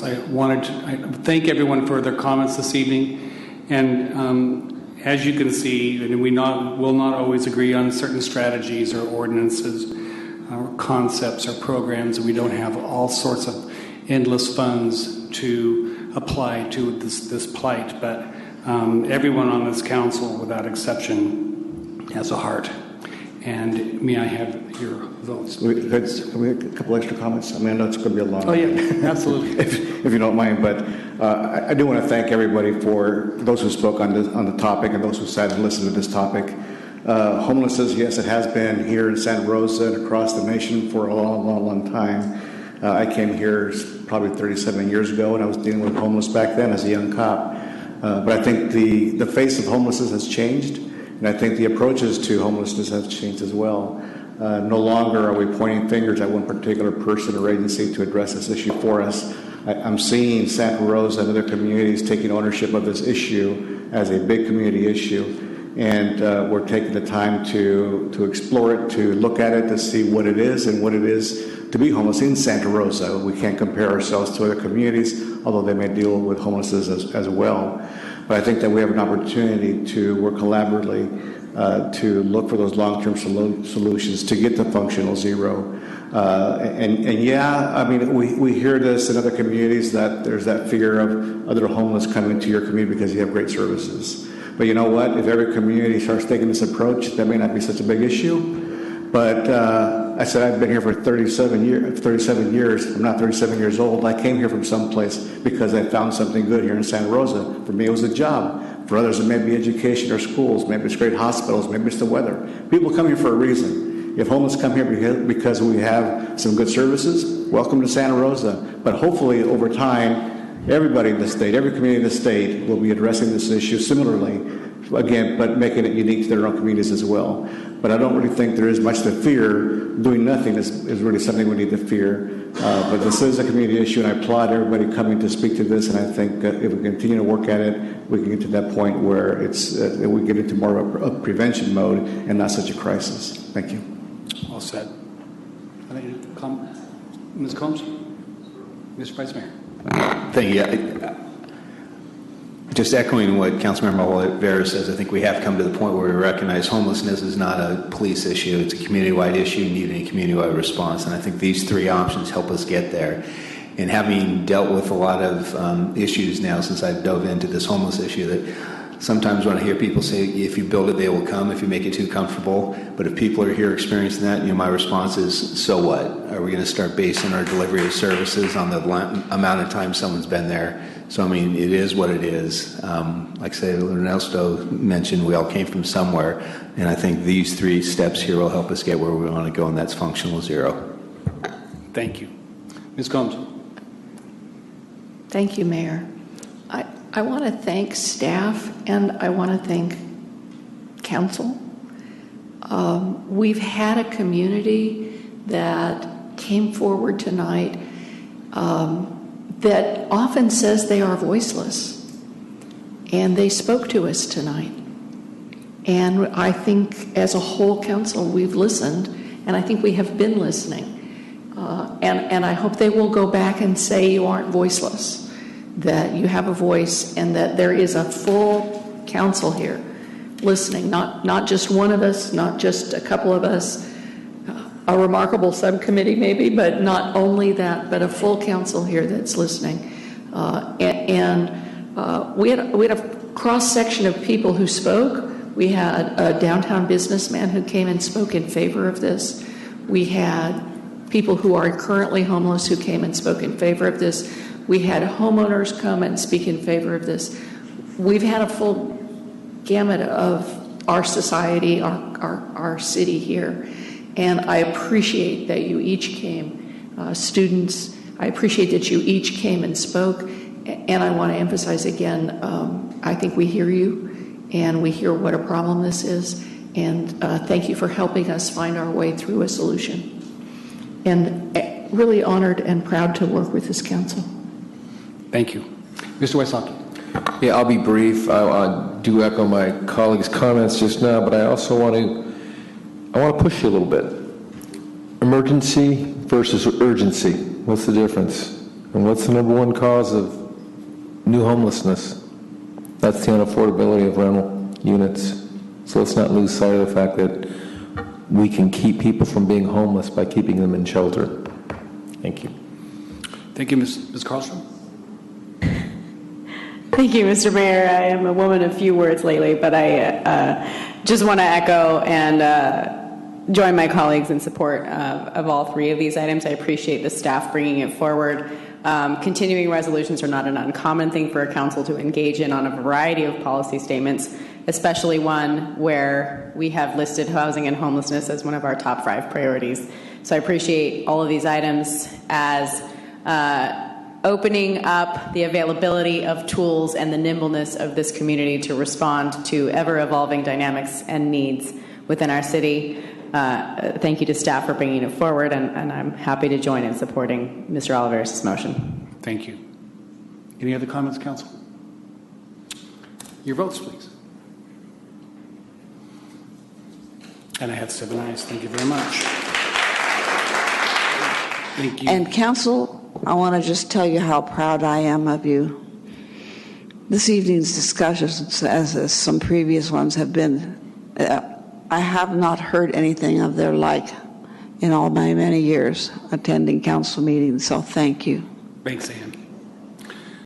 I wanted to thank everyone for their comments this evening. And as you can see, and we will not always agree on certain strategies or ordinances or concepts or programs. We don't have all sorts of endless funds to apply to this plight. But everyone on this council, without exception, has a heart. And may I have your votes? We have a couple extra comments. I mean, I know it's going to be a long. Oh yeah, absolutely. if you don't mind, but I do want to thank everybody for those who spoke on the topic and those who sat and listened to this topic. Homelessness, yes, it has been here in Santa Rosa and across the nation for a long time. I came here probably 37 years ago, and I was dealing with homeless back then as a young cop. But I think the face of homelessness has changed. And I think the approaches to homelessness have changed as well. No longer are we pointing fingers at one particular person or agency to address this issue for us. I'm seeing Santa Rosa and other communities taking ownership of this issue as a big community issue. And we're taking the time to explore it, to look at it, to see what it is and what it is to be homeless in Santa Rosa. We can't compare ourselves to other communities, although they may deal with homelessness as well. But I think that we have an opportunity to work collaboratively to look for those long-term solutions to get to functional zero. And yeah, I mean, we hear this in other communities that there's that fear of other homeless coming to your community because you have great services. But you know what? If every community starts taking this approach, that may not be such a big issue. But I said I've been here for 37 years. I'm not 37 years old. I came here from someplace because I found something good here in Santa Rosa. For me, it was a job. For others, it may be education or schools. Maybe it's great hospitals. Maybe it's the weather. People come here for a reason. If homeless come here because we have some good services, welcome to Santa Rosa. But hopefully, over time, everybody in the state, every community in the state will be addressing this issue similarly, again, but making it unique to their own communities as well. But I don't really think there is much to fear. Doing nothing is really something we need to fear. But this is a community issue, and I applaud everybody coming to speak to this. And I think if we continue to work at it, we can get to that point where we get into more of a prevention mode and not such a crisis. Thank you. Well said. Ms. Combs? Mr. Vice Mayor? Thank you. Just echoing what Councilmember Olivera says, I think we have come to the point where we recognize homelessness is not a police issue. It's a community-wide issue needing a community-wide response. And I think these three options help us get there. And having dealt with a lot of issues now since I've dove into this homeless issue, that sometimes when I hear people say, if you build it, they will come, if you make it too comfortable. But if people are here experiencing that, my response is, so what? Are we going to start basing our delivery of services on the amount of time someone's been there? So, I mean, it is what it is. Like I say, Ernesto mentioned we all came from somewhere, and I think these three steps here will help us get where we want to go, and that's functional zero. Thank you. Ms. Combs. Thank you, Mayor. I want to thank staff, and I want to thank council. We've had a community that came forward tonight that often says they are voiceless, and they spoke to us tonight. And I think as a whole council, we've listened, and I think we have been listening. And I hope they will go back and say you aren't voiceless, that you have a voice, and that there is a full council here listening, not just one of us, not just a couple of us, a remarkable subcommittee maybe, but not only that, but a full council here that's listening. We had a cross-section of people who spoke. We had a downtown businessman who came and spoke in favor of this. We had people who are currently homeless who came and spoke in favor of this. We had homeowners come and speak in favor of this. We've had a full gamut of our society, our city here. And I appreciate that you each came, students, I appreciate that you each came and spoke. And I want to emphasize again, I think we hear you, and we hear what a problem this is. And thank you for helping us find our way through a solution. And really honored and proud to work with this council. Thank you. Mr. Wysocki. Yeah, I'll be brief. I do echo my colleagues' comments just now, but I also want to push you a little bit. Emergency versus urgency. What's the difference? And what's the number one cause of new homelessness? That's the unaffordability of rental units. So let's not lose sight of the fact that we can keep people from being homeless by keeping them in shelter. Thank you. Thank you, Ms. Carlstrom. Thank you, Mr. Mayor. I am a woman of few words lately, but I just want to echo and join my colleagues in support of all three of these items. I appreciate the staff bringing it forward. Continuing resolutions are not an uncommon thing for a council to engage in on a variety of policy statements, especially one where we have listed housing and homelessness as one of our top 5 priorities. So I appreciate all of these items as opening up the availability of tools and the nimbleness of this community to respond to ever-evolving dynamics and needs within our city. Thank you to staff for bringing it forward, and I'm happy to join in supporting Mr. Oliveris' motion. Thank you. Any other comments, Council? Your votes, please. And I have 7 ayes. Thank you very much. Thank you. And Council, I want to just tell you how proud I am of you. This evening's discussions, as some previous ones have been, I have not heard anything of their like in all my many years attending council meetings, so thank you. Thanks, Ann.